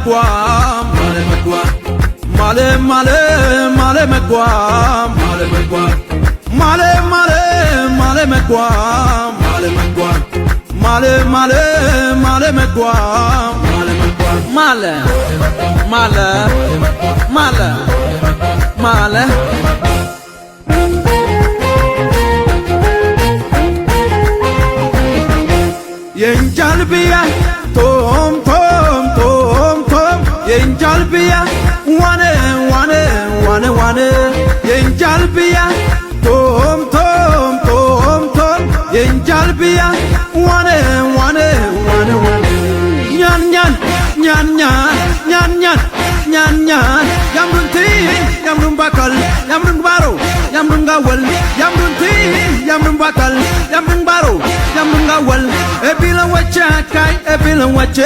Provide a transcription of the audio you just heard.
መጓም ማለ ማለ ማለ መጓም ማለ ማለ ማለ መጓም ማለ ማለ ማለ መጓም ማለ ማለ ማለ ማለ የእንጃልብያ ቶም ቶም ቶም ቶም የእንጃልብያ ዋነ ዋነ ዋነ ዋነ የእንጃልብያ ቶም ቶም ቶም ቶም የእንጃልብያ ዋነ ዋነ ዋነ ዋነ ኛን ኛን ኛን ኛን ኛን ኛን ኛን ኛን ያምሩንቲ ያምሩን ባካል ያምሩን ባሮ ያምሩን ጋወል ያምሩንቲ ያምሩን ባካል ያምሩን ባሮ ያምሩን ጋወል ebilan wacha kai ebilan wacha